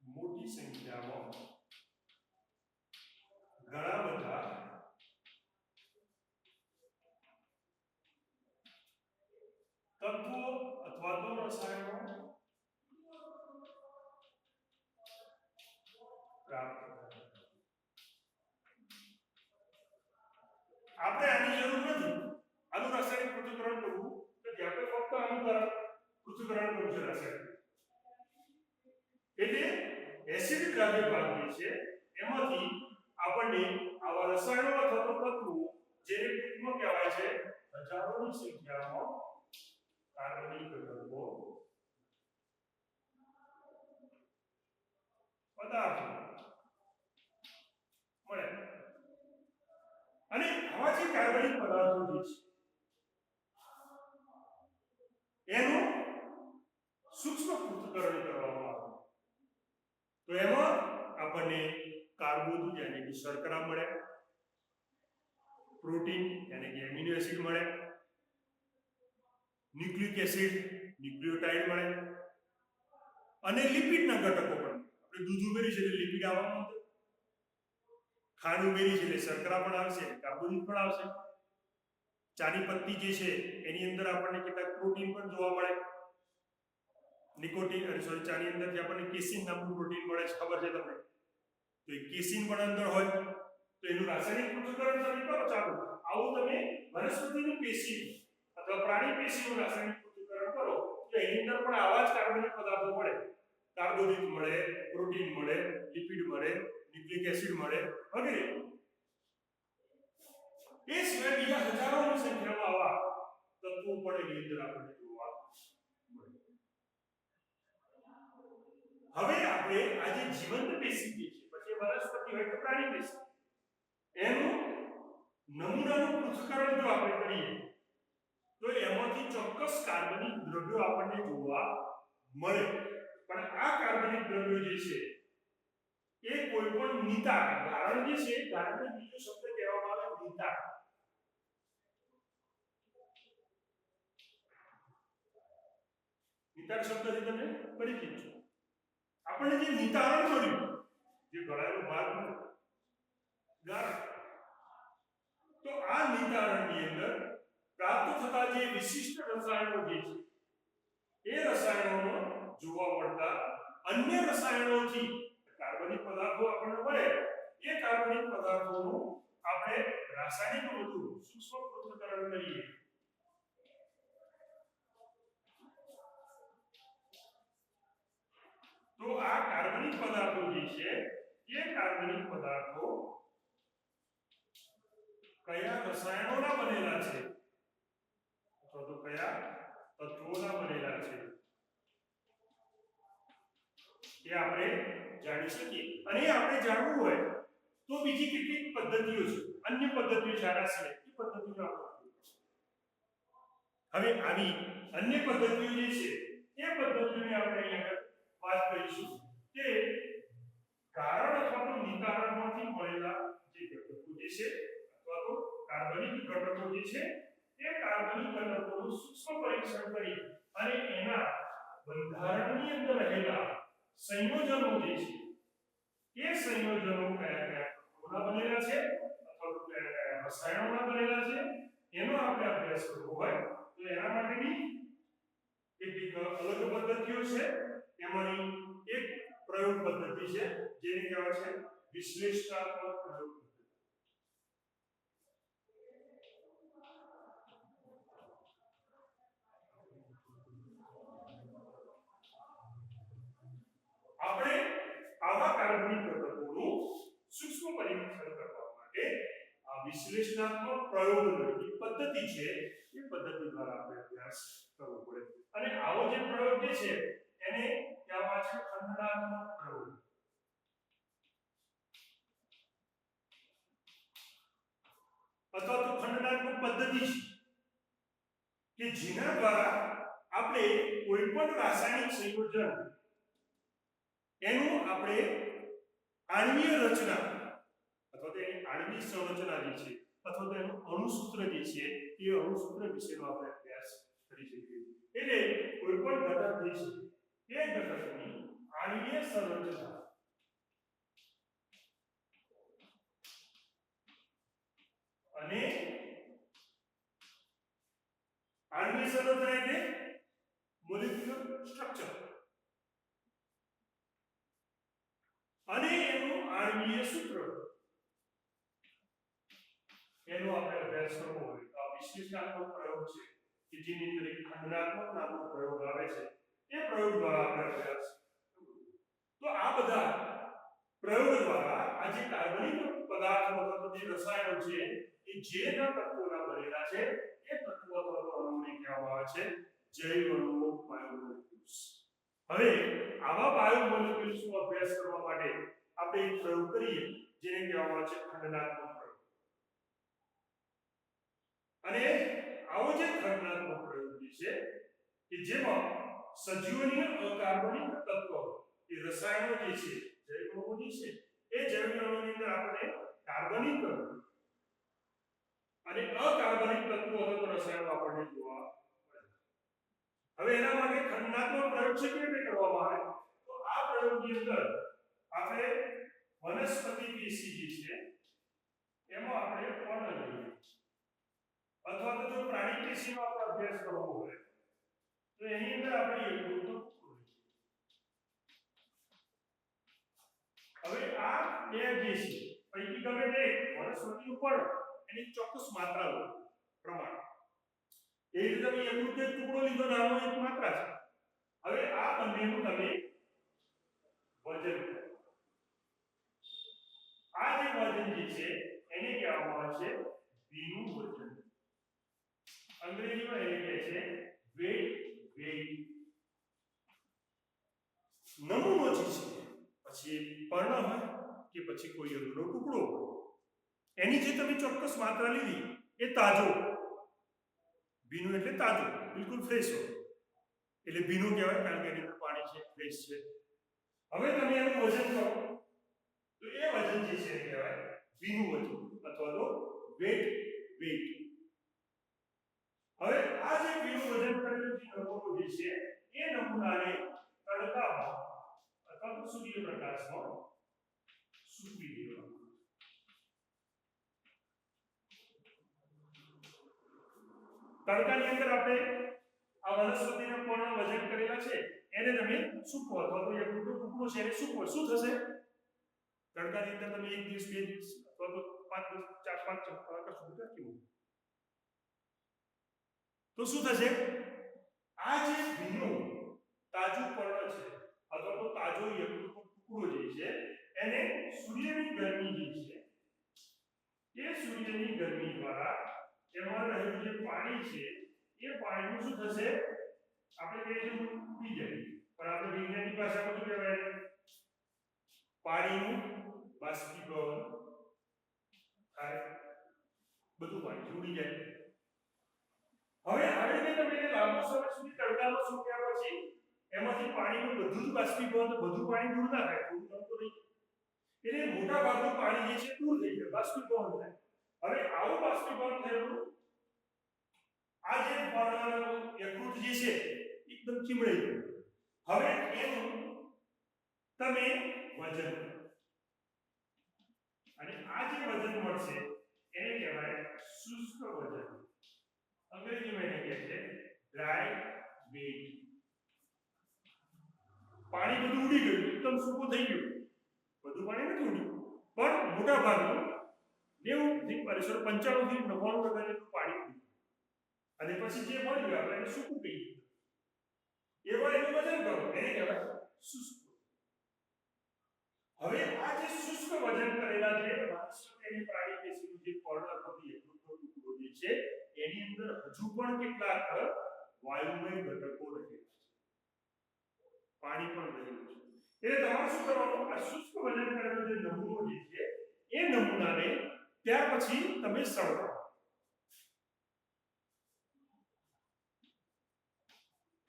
મોટી સંખ્યામાં ઘણા બધા તત્વો અથવા તો રસાયણો પ્રાપ્ત. આપણે આની જરૂર નથી આનું રાસાયણિક પૃથ્થકરણ કરવું નથી. આપણે ફક્ત આનું પૃથ્થકરણ કરવું છે રાસાયણિક. એટલે એસિડ દ્રાવ્ય ભાગ જે છે એમાંથી આપણને આવા રસાયણો અથવા તો તત્વો જેને ટૂંકમાં કહેવાય છે હજારોની સંખ્યામાં કાર્બનિક ઘટકો પદાર્થો મળે. અને આવા જે કાર્બનિક પદાર્થો જે છે એનું શર્કરા મળે, પ્રોટીન એટલે કે એમિનો એસિડ મળે, ન્યુક્લિક એસિડ ન્યુક્લિયોટાઇડ મળે અને લિપિડના ઘટકો પણ. આપણે દૂધ ઉમેરી છે એટલે લિપિડ આવવાનું છે, ખાંડ ઉમેરી છે એટલે શર્કરા પણ આવશે, કાર્બોદિત પણ આવશે. ચાની પત્તી જે છે એની અંદર આપણને કેટલાક પ્રોટીન પણ જોવા મળે, નિકોટીન ચાની અંદરથી આપણને કેસીન નામનું પ્રોટીન મળે છે, ખબર છે તમને? તો એ કેસીન પણ અંદર હોય તો એનું રાસાયણિક પૃથ્થકરણ તમે કરો ચાલો. આવું તમે વનસ્પતિની પેશી અથવા પ્રાણી પેશીનું રાસાયણિક પૃથ્થકરણ કરો તો એની અંદર પણ આવા જ કાર્બનિક પદાર્થો મળે, કાર્બોદિત મળે, પ્રોટીન મળે, લિપિડ મળે, ન્યુક્લિક એસિડ મળે વગેરે. એ સિવાય બીજા હજારોની સંખ્યામાં આવા તત્વો પણ એની અંદર આપણને જોવા મળે. હવે આપણે આજે જીવંત પેશી જે છે, પછી વનસ્પતિ હોય કે પ્રાણી પેશી, એનું નમૂનાનું પૃથ્થકરણ જો આપણે કરીએ તો એમાંથી ચોક્કસ કાર્બનિક દ્રવ્યો આપણને જોવા મળે. પણ આ કાર્બનિક દ્રવ્યો જે છે એ કોઈ પણ નિતાર ગારણ જે છે, ગારણને બીજો શબ્દ કહેવામાં આવે નિતાર. નિતાર શબ્દથી તમે પરિચિત છો. આપણને જે નિતારણ મળ્યું, જે ગળાનો ભાગ ગારણ, તો આ નિતારણની અંદર પ્રાપ્ત થતા જે વિશિષ્ટ રસાયણો જે છે એ રસાયણોમાં જોવા મળતા અન્ય રસાયણોથી કાર્બનિક પદાર્થો આપણને મળે. એ કાર્બનિક પદાર્થોનું આપણે રાસાયણિક વધુ સૂક્ષ્મ પૃથ્થકરણ કરીએ તો આ કાર્બનિક પદાર્થો જે છે એ કાર્બનિક પદાર્થો કયા રસાયણોના બનેલા છે અથવા તો કયા તત્વોના બનેલા છે એ આપણે જાણી શકીએ. અને આપણે જાણવું હોય તો બીજી કેટલીક પદ્ધતિઓ છે, અન્ય પદ્ધતિઓ જાણ્યા છે, એ પદ્ધતિનો આપણે હવે આવી અન્ય પદ્ધતિઓ જે છે એ પદ્ધતિઓને આપણે અહીંયા વાત કરીશું કે કારણ અથવા તો નિતારણમાંથી મળેલા જે ઘટકો જે છે અથવા તો કાર્બનિક ઘટકો જે છે એ કાર્બનિક ઘટકોનું સૂક્ષ્મ પરીક્ષણ કરી અને એના બંધારણની અંદર રહેલા સંયોજનો જે છે એ સંયોજનો કયા કયા તત્વોના બનેલા છે અથવા તો કયા કયા રસાયણોના બનેલા છે એનો આપણે અભ્યાસ કરવો હોય તો એના માટેની કેટલીક અલગ પદ્ધતિઓ છે. એમાંની એક પ્રયોગ પદ્ધતિ છે જેને કહેવાય છે વિશ્લેષણાત્મક પ્રયોગ પદ્ધતિ. આપણે આવા કાર્બનિક ઘટકોનું સૂક્ષ્મ પરીક્ષણ કરવા માટે આ વિશ્લેષણાત્મક પ્રયોગની પદ્ધતિ છે એ પદ્ધતિ દ્વારા આપણે અભ્યાસ કરવો પડે. અને આવો જે પ્રયોગ જે છે એને કહેવાય છે ખંડનાત્મક પ્રયોગ અથવા તો ખંડનાત્મક પદ્ધતિ છે કે જેના દ્વારા આપણે કોઈ પણ રાસાયણિક સંયોજન એનું આપણે આણ્વીય રચના અથવા તો એની આણ્વીય સંરચના જે છે અથવા તો એનું અણુસૂત્ર જે છે એ અણુસૂત્ર વિશેનો આપણે અભ્યાસ કરી શકીએ. એટલે કોઈ પણ ઘટક જે છે એ ઘટકની આણ્વીય સંરચના અને આણ્વીય સંરચના એટલે મોલેક્યુલર સ્ટ્રક્ચર અને એનું આણ્વીય સૂત્ર એનો આપણે અભ્યાસ કરવો હોય તો આ વિશ્લેષણાત્મક પ્રયોગ છે કે જેની અંદર એક ખંડનાત્મક નામનો પ્રયોગ આવે છે એ પ્રયોગ દ્વારા આપણે અભ્યાસ કરવો. તો આ બધા પ્રયોગ દ્વારા આ જે કાર્બનિક પદાર્થો અથવા જે રસાયણો છે એ જેના તત્વોના બનેલા છે એ તત્વો અથવા તો અણુઓને કહેવામાં આવે છે જૈવ અણુઓ, બાયોમોલેક્યુલ્સ. હવે આવા બાયોમોલેક્યુલ્સનો અભ્યાસ કરવા માટે આપણે એક પ્રયોગ કરીએ જેને કહેવામાં આવે છે ખંડનાત્મક પ્રયોગ. અને આવો જે ખંડનાત્મક પ્રયોગ છે કે જેમાં સજીવોની અકાર્બનિક તત્વો એ રસાયણો જે છે જૈવ અણુઓ જે છે એ જૈવ અણુઓની અંદર આપણે કાર્બનિક અને અકાર્બનિક તત્વો અથવા રસાયણો આપણને જોવા મળે. હવે એના માટે ખંડાત્મક પ્રયોગ છે કેવી રીતે કરવામાં આવે? તો આ પ્રયોગની અંદર આપણે વનસ્પતિ પેશી જે છે એમાં આપણે પર્ણ લઈએ, અથવા તો જો પ્રાણી પેશીનો આપણે અભ્યાસ કરવો હોય તો એની અંદર આપણે યકૃતનો ટુકડો લઈએ. હવે આ બે જે છે પૈકી ગમે તે વનસ્પતિનું પર્ણ એની ચોક્કસ માત્રા લો પ્રમાણ. એ રીતે તમે યકૃતનો એક ટુકડો લીધો, નાનો એક માત્રા છે. હવે આ બંનેનું તમે વજન કરો. આ જે વજન જે છે એને કહેવામાં આવે છે ભીનું વજન. અંગ્રેજીમાં એને કહે છે વેઇટ. નમૂનો જે છે પછી પર્ણ હોય કે પછી કોઈ અંગનો ટુકડો એની જે તમે ચોક્કસ માત્રા લીધી એ તાજો, ભીનું એટલે તાજો, બિલકુલ ફ્રેશ હોય એટલે ભીનું કહેવાય, કારણ કે એની અંદર પાણી છે, ફ્રેશ છે. હવે તમે એનું વજન કરો તો એ વજન જે છે કહેવાય ભીનું વજન અથવા તો વેટ. હવે આ જે ભીનું વજન કરેલું જે નમૂનો જે છે એ નમૂનાને તડકામાં અથવા તો સૂર્યપ્રકાશમાં સૂકવી દેવાનો. તડકાની અંદર આપણે આ વનસ્પતિના પર્ણ વજન કરેલા છે એને તમે સૂકવો, અથવા તો યકૃતનો ટુકડો છે એને સૂકવો. શું થશે? તડકાની અંદર તમે 1 દિવસ 2 દિવસ અથવા તો 5 દિવસ 4 5 કલાક સુધી રાખી તો શું થશે? આ જે ભીનું તાજું પર્ણ છે અથવા તો તાજો યકૃતનો ટુકડો જે છે એને સૂર્યની ગરમી જે છે એ સૂર્યની ગરમી દ્વારા એમાં રહેલું જે પાણી છે એ પાણીનું શું થશે? આપણે કહીએ છીએ ઉડી જાય, પણ આપણે વિજ્ઞાનની ભાષામાં શું કહેવાય? પાણીનું બાષ્પીભવન થાય, બધું પાણી ઉડી જાય. હવે આવી રીતે તમે એને લાંબો સમય સુધી તડકામાં સૂક્યા પછી એમાંથી પાણીનું બધું જ બાષ્પીભવન, બધું પાણી દૂર ના થાય, થોડું તો નહીં, એટલે મોટા ભાગનું પાણી જે છે દૂર થઈ જાય, બાષ્પીભવન થાય. હવે આવું બાષ્પીભવન થયેલું આ જે યકૃત જે છે એકદમ ચીમડાઈ ગયું. હવે એનું તમે વજન, અને આ જે વજન મળશે એને કહેવાય શુષ્ક વજન. અંગ્રેજીમાં એને કહે છે ડ્રાય વેટ. પાણી બધું ઉડી ગયું, એકદમ સૂકું થઈ ગયું, બધું પાણી નથી ઉડ્યું, પણ મોટા ભાગનું 95 થી 99% જેટલું પાણી ઉડ્યું, અને પછી જે મળ્યું આપણે એને સૂકું કહીએ. એવા એનું વજન કરો એને કહેવાય શુષ્ક. હવે આ જે શુષ્ક વજન કરેલા જે વનસ્પતિની પ્રાણી પેશીનું જે પર્ણ અથવા યકૃતનો ટુકડો જે છે એની અંદર હજુ પણ કેટલાક વાયુમય ઘટકો રહેલા છે, પાણી પણ રહેલું છે. એટલે તમારે શું કરવાનું? આ શુષ્ક વજન કરેલો જે નમૂનો જે છે એ નમૂનાને ત્યાર પછી તમે સળગાવો,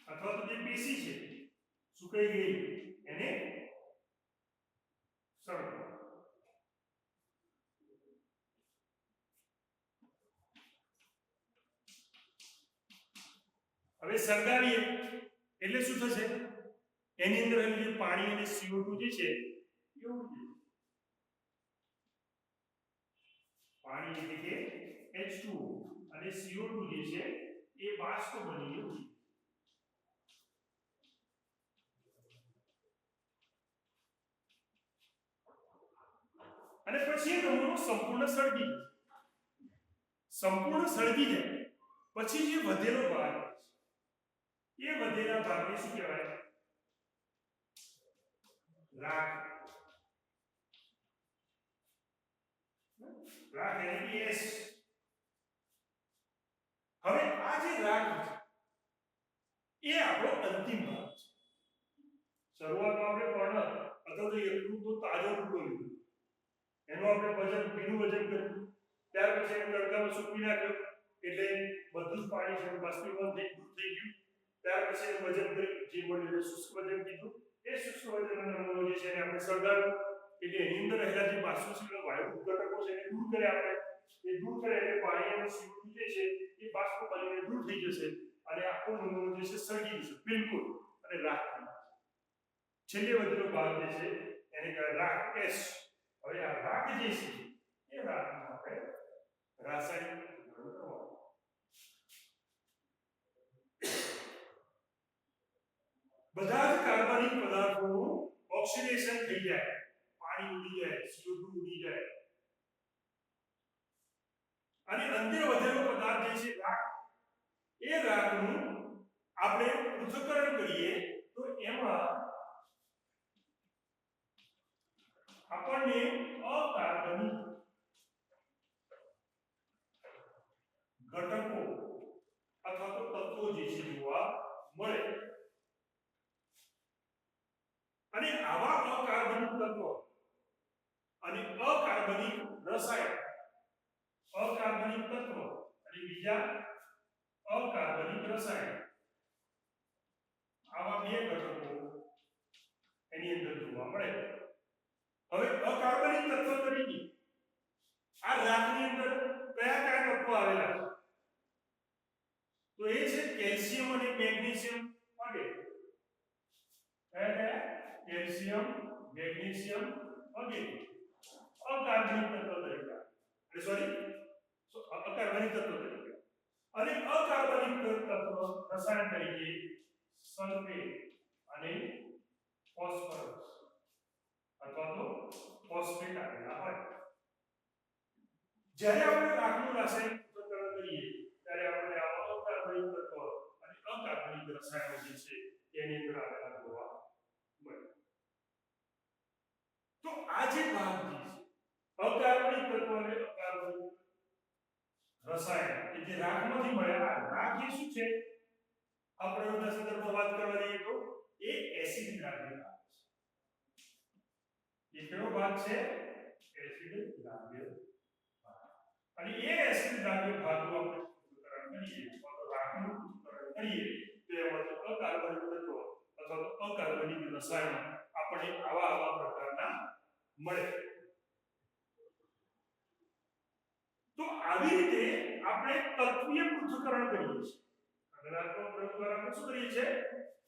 અથવા તો જે પેશી છે સુકાઈ ગઈ એને સળગાવો. હવે સળગાવીએ એટલે શું થશે? એની અંદર જે પાણી અને CO2 જે છે એ ઉડી જશે. પાણી એટલે કે H2O અને CO2 જે છે એ બાષ્પ બનીને ઉડી. અને પછી એ નમૂનો સંપૂર્ણ સળગી જાય પછી જે વધેલો ભાગ છે એ વધેલા ભાગને શું કહેવાય? રાખ. એટલે કે S. હવે આ જે રાખ છે એ આપણો અંતિમ ભાગ છે. શરૂઆતમાં આપણે પર્ણ અથવા તો યકૃતનો તાજો ટુકડો લીધો, એનું આપણે ભીનું વજન કર્યું, ત્યાર પછી એને તડકામાં સૂકવી નાખ્યો એટલે બધું જ પાણી છે બાષ્પીભવન થઈ દૂર થઈ ગયું. ત્યાર પછી એનું વજન કર્યું, જે મળ્યું શુષ્ક વજન કીધું. એ શુષ્ક વજનનો નમૂનો જે છે એને આપણે સળગાવ્યો, એટલે એની અંદર રહેલા જે બાષ્પશીલ વાયુ ઘટકો છે એને દૂર કરે આપણે, એ દૂર કરે એટલે પાણી અને CO2 જે છે એ બાષ્પ બનીને દૂર થઈ જશે અને આખો નમૂનો જે છે સળગી જશે બિલકુલ અને રાખ થઈ જશે. છેલ્લે વધેલો ભાગ જે છે એને કહેવાય રાખ એસ. હવે આ રાખ જે છે એ રાખનું આપણે રાસાયણિક પૃથ્થકરણ કરવાનું. બધા જ કાર્બનિક પદાર્થોનું ઓક્સિડેશન થઈ જાય, પાણી ઉડી જાય, CO2 ઉડી જાય અને અંદર વધેલો પદાર્થ જે છે રાખ, એ રાખનું આપણે પૃથ્થકરણ કરીએ તો એમાં આપણને અકાર્બનિક ઘટકો અથવા તો તત્વો જે છે જોવા મળે. અને આવા અકાર્બનિક તત્વો અને અકાર્બનિક રસાયણ, અકાર્બનિક તત્વો અને બીજા અકાર્બનિક રસાયણ, આવા બે ઘટકો એની અંદર જોવા મળે. હવે અકાર્બનિક તત્વો તરીકે આ રાખની અંદર કયા કયા તત્વો આવેલા છે? તો એ છે કેલ્શિયમ અને મેગ્નેશિયમ વગેરે. કયા કયા? કેલ્શિયમ, મેગ્નેશિયમ વગેરે અકાર્બનિક તત્વો તરીકે, અકાર્બનિક તત્વો તરીકે. અને અકાર્બનિક તત્વો રસાયણ તરીકે સલ્ફેટ અને ફોસ્ફરસ અથવા તો ફોસ્ફેટ આવેલા હોય. જ્યારે આપણે રાખનું રાસાયણિક પૃથ્થકરણ કરીએ ત્યારે આપણે આવા અકાર્બનિક તત્વો અને અકાર્બનિક રસાયણો જે છે એની અંદર આવેલા જોવા મળે. તો આ જે ભાગ જે છે અકાર્બનિક તત્વો અને અકાર્બનિક રસાયણ કે જે રાખમાંથી મળ્યા, આ રાખ એ શું છે? આ પ્રયોગના સંદર્ભમાં વાત કરવા જઈએ તો એ એસિડ દ્રાવ્ય ભાગ છે. એ કયો ભાગ છે? એસિડ દ્રાવ્ય ભાગ. અને એ એસિડ દ્રાવ્ય ભાગનું આપણે પૃથ્થકરણ કરીએ અથવા તો રાખનું પૃથ્થકરણ કરીએ તો એમાંથી અકાર્બનિક તત્વો અથવા તો અકાર્બનિક રસાયણો આપણે આવા પ્રકારના મળે. તો આવી રીતે આપણે તત્વીય પૃથ્થકરણ કરીએ છીએ. આગળના પ્રયોગ દ્વારા આપણે શું કરીએ છીએ?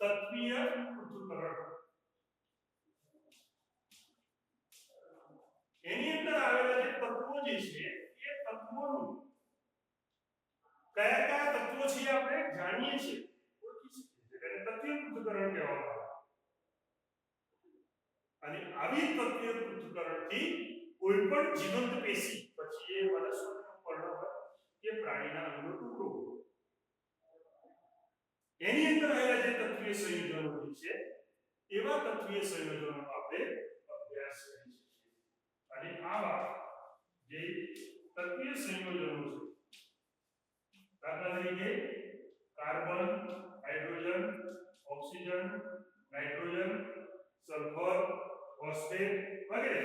તત્વીય પૃથ્થકરણ. એની અંદર આવેલા જે તત્વો જે છે એ તત્વોનું કયા કયા તત્વો છે આપણે જાણીએ છીએ, ઓળખી શકીએ છીએ. તેને તત્વીય પૃથ્થકરણ કહેવામાં આવે. અને આવી તત્વીય પૃથ્થકરણથી કોઈ પણ જીવંત પેશી, પછી એ વનસ્પતિનો પર્ણ હોય કે પ્રાણીના અંગનો ટુકડો હોય, એની અંદર રહેલા જે તત્વીય સંયોજનો છે એવા તત્વીય સંયોજનોનો આપણે અભ્યાસ કરી શકીએ. અને આવા જે તત્વીય સંયોજનો છે, દાખલા તરીકે carbon, hydrogen, oxygen, nitrogen, sulphur, phosphate વગેરે,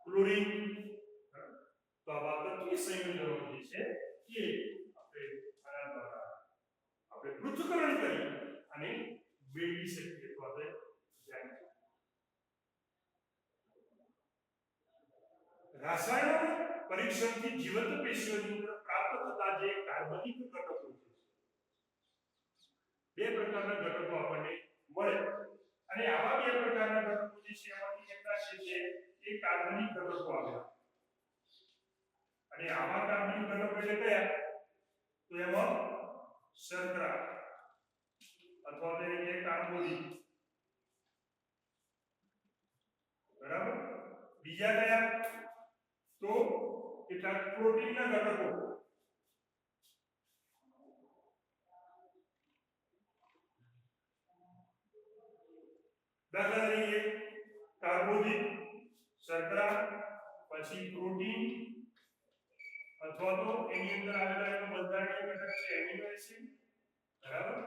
ક્લોરીન, તો આવા તત્વીય સંયોજનો જે છે એ આપણે આના દ્વારા આપણે પૃથ્થકરણ કરી અને મેળવી શકીએ અથવા તો જાણી શકીએ. રાસાયણિક પરીક્ષણથી જીવંત પેશીઓની અંદર પ્રાપ્ત થતા જે કાર્બનિક ઘટકો છે, બે પ્રકારના ઘટકો આપણને મળે. અને આવા બે પ્રકારના ઘટકો જે છે એમાંથી કેટલા છે એ કાર્બનિક ઘટકો આવ્યા. અને આવા કાર્બનિક ઘટકો એટલે કયા? તો એમાં શર્કરા અથવા તો એને કાર્બોદિત, બરાબર. બીજા કયા? તો કેટલાક પ્રોટીનના ઘટકો, દાખલા તરીકે કાર્બોદિત, શર્કરા, પછી પ્રોટીન અથવા તો એની અંદર આવેલા એનો બંધારણીય ઘટક છે એમિનો એસિડ, બરાબર,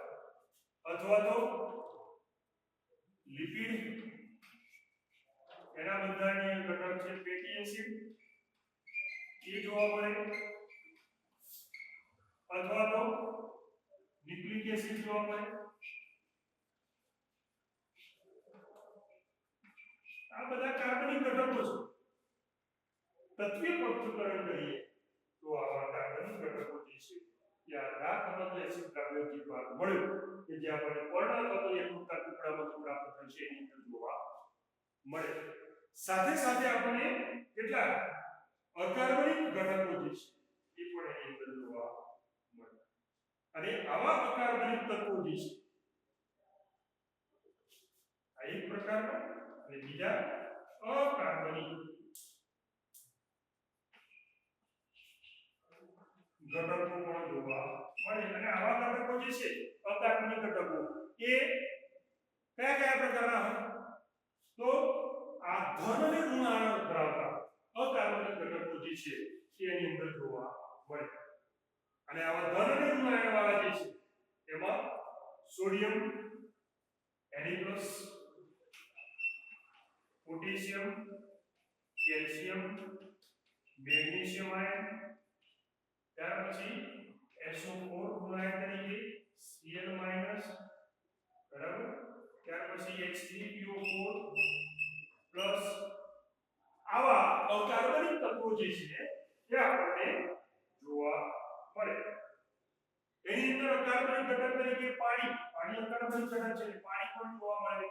અથવા તો લિપિડ, એના બંધારણીય ઘટક છે ફેટી એસિડ, એ જોવા મળે, અથવા તો ન્યુક્લિક એસિડ જોવા મળે. આ બધા કાર્બનિક ઘટકો છે તત્વીય પૃથ્થકરણ કરીએ તો આવા કાર્બનિક ઘટકો જે છે ત્યાં રાખ અથવા એસિડ દ્રાવ્ય જે ભાગ મળ્યો કે જે આપણે પર્ણ અથવા તો એકરૂપતા ટુકડામાંથી પ્રાપ્ત થશે એની અંદર જોવા મળે સાથે સાથે આપણને કેટલાક અકાર્બનિક ઘટકો જે છે એ પણ એની અંદર જોવા મળે અને આવા અકાર્બનિક તત્વો જે છે આ એક પ્રકારના અને બીજા અકાર્બનિક ઘટકો પણ જોવા મળે અને આવા ઘટકો જે છે અકાર્બનિક ઘટકો એ કયા કયા પ્રકારના હોય તો આ ધન અને ઋણ આયન ધરાવતા અકાર્બનિક ઘટકો જે છે તેની અંદર જોવા મળે અને આવા ધન અને ઋણ આયન વાળા જે છે એમાં sodium Na+, potassium, calcium, magnesium ion, ત્યાર પછી SO4 ગુણાયન તરીકે Cl- બરાબર, ત્યાર પછી H3PO4+ આવા અકાર્બનિક તત્વો જે છે તે આપણને જોવા મળે એની અંદર અકાર્બનિક ઘટક તરીકે પાણી અકાર્બનિક ઘટક છે પાણી પણ જોવા મળે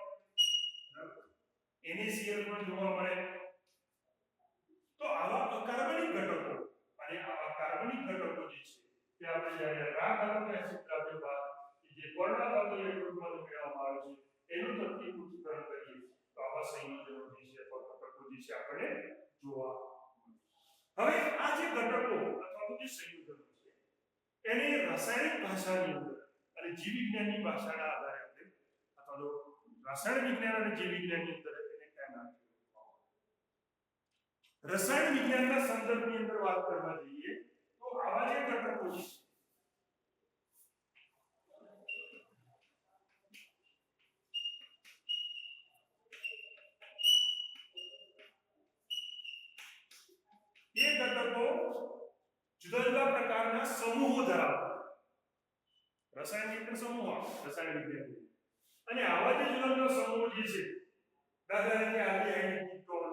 બરાબર NaCl પણ જોવા મળે તો આવા અકાર્બનિક ઘટકો અને આવા કાર્બનિક ઘટકો જે છે તે આપણે જ્યારે રાખ અથવા એસિડ દ્રાવ્ય બાદ જે પર્ણ અથવા એકરૂપમાંથી મેળવવામાં આવે છે એનું તત્વીય પૃથ્થકરણ કરીએ તો આવા સંયોજનો જે છે ઘટકો જે છે આપણે જોવા મળે હવે આ જે ઘટકો અથવા તો જે સંયોજનો છે એને રાસાયણિક ભાષાની અંદર અને જીવ વિજ્ઞાનની ભાષાના આધારે આપણે અથવા તો રસાયણ વિજ્ઞાન અને જીવ વિજ્ઞાનની અંદર એને કયા નામ રસાયણ વિજ્ઞાનના સંદર્ભની અંદર વાત કરવા જઈએ તો આવા જે ઘટકો છે એ ઘટકો જુદા જુદા પ્રકારના સમૂહો ધરાવતા રસાયણ વિજ્ઞાન સમૂહ રસાયણ વિજ્ઞાન અને આવા જે જુદા જુદા સમૂહો જે છે દાખલા તરીકે આલ્ડીહાઇડ કીટોન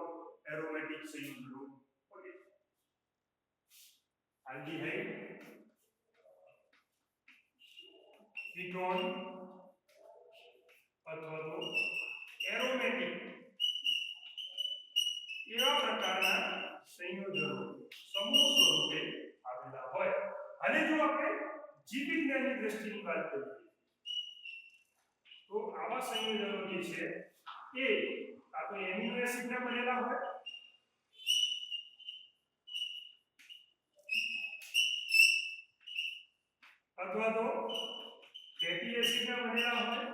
એરોમેટિક સંયોજનો ઓકે આલ્ડીહાઇડ કીટોન અથવા તો એરોમેટિક એવા પ્રકારના સંયોજનો સમૂહ સ્વરૂપે આવેલા હોય અને જો આપણે જીવ વિજ્ઞાનની દ્રષ્ટિની વાત કરીએ તો આવા સંયોજનો જે છે એ આ તો એમિનો એસિડના બનેલા હોય અથવા તો ફેટી એસિડના બનેલા હોય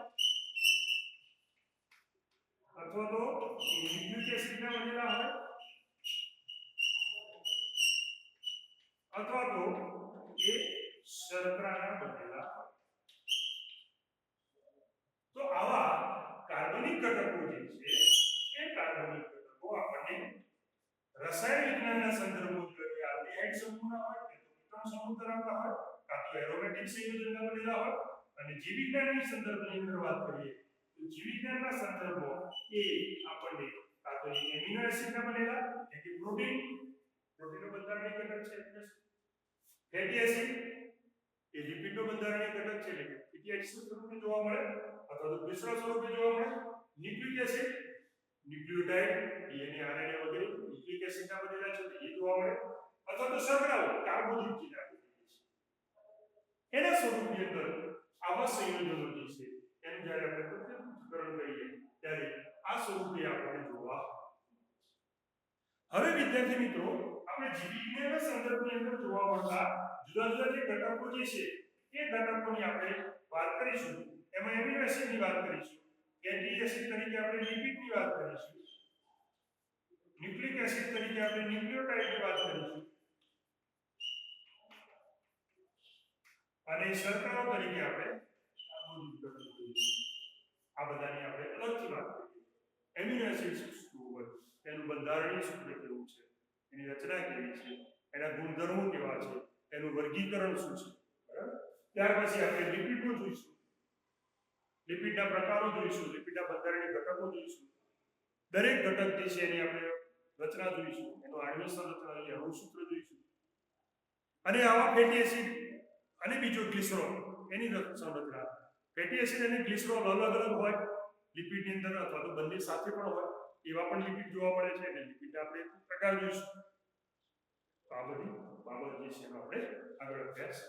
અથવા તો ન્યુક્લિક એસિડના બનેલા હોય અથવા તો એ શર્કરાના બનેલા હોય તો આવા કાર્બનિક ઘટકો જે છે એ કાર્બનિક ઘટકો આપણને રસાયણ વિજ્ઞાનના સંદર્ભમાં જોઈએ આલ્ડીહાઇડ સમૂહના હોય કે કીટોન સમૂહ ધરાવતા હોય કાં તો એરોમેટિક સંયોજનના બનેલા હોય અને જીવ વિજ્ઞાનની સંદર્ભની અંદર વાત કરીએ તો જીવ વિજ્ઞાનના સંદર્ભમાં એ આપણને કાં તો એમિનો એસિડના બનેલા એટલે કે પ્રોટીનનો બંધારણીય ઘટક છે ફેટી એસિડ એ લિપિડનો બંધારણીય ઘટક છે એટલે કે ફેટી એસિડ સ્વરૂપે જોવા મળે અથવા તો મિશ્ર સ્વરૂપે જોવા મળે nucleic acid nucleotide DNA RNA વગેરે ન્યુક્લિક એસિડના બનેલા છે એ જોવા મળે અથવા તો શર્કરાઓ કાર્બોદિત જે આપણે કહીએ છીએ એના સ્વરૂપની અંદર આવા સંયોજનો જે છે એનું જ્યારે આપણે પૃથ્થકરણ કરીએ ત્યારે આ સ્વરૂપે આપણને જોવા હવે વિદ્યાર્થી મિત્રો આપણે જીવ વિજ્ઞાનના સંદર્ભની અંદર જોવા મળતા જુદા જુદા જે ઘટકો જે છે એ ઘટકોની આપણે વાત કરીશું એમાં એમિનો એસિડની વાત કરીશું ફેટી એસિડ તરીકે આપણે લિપિડની વાત કરીશું ન્યુક્લિક એસિડ તરીકે આપણે ન્યુક્લિયોટાઇડની વાત કરીશું અને શર્કરાઓ તરીકે આપણે કાર્બોદિત ઘટકો આ બધાની આપણે અલગથી વાત કરીએ એમિનો એસિડ શું હોય તેનું બંધારણીય સૂત્ર કેવું છે એની રચના કેવી છે એના ગુણધર્મો કેવા છે એનું વર્ગીકરણ શું છે બરાબર ત્યાર પછી આપણે લિપિડો જોઈશું લિપિડના પ્રકારો જોઈશું લિપિડના બંધારણીય ઘટકો જોઈશું દરેક ઘટક જે છે એની આપણે રચના જોઈશું, એનું આણ્વિક સંરચના જોઈએ, અણુસૂત્ર જોઈશું, અને આવા ફેટી એસિડ અને બીજો ગ્લિસરોલ એની સંરચના. ફેટી એસિડ અને ગ્લિસરોલ અલગ અલગ હોય લિપિડની અંદર, અથવા તો બંને સાથે પણ હોય એવા પણ લિપિડ જોવા મળે છે. એટલે લિપિડ આપણે પ્રકાર જોઈશું. તો આ બધી બાબત જે છે એનો આપણે આગળ અભ્યાસ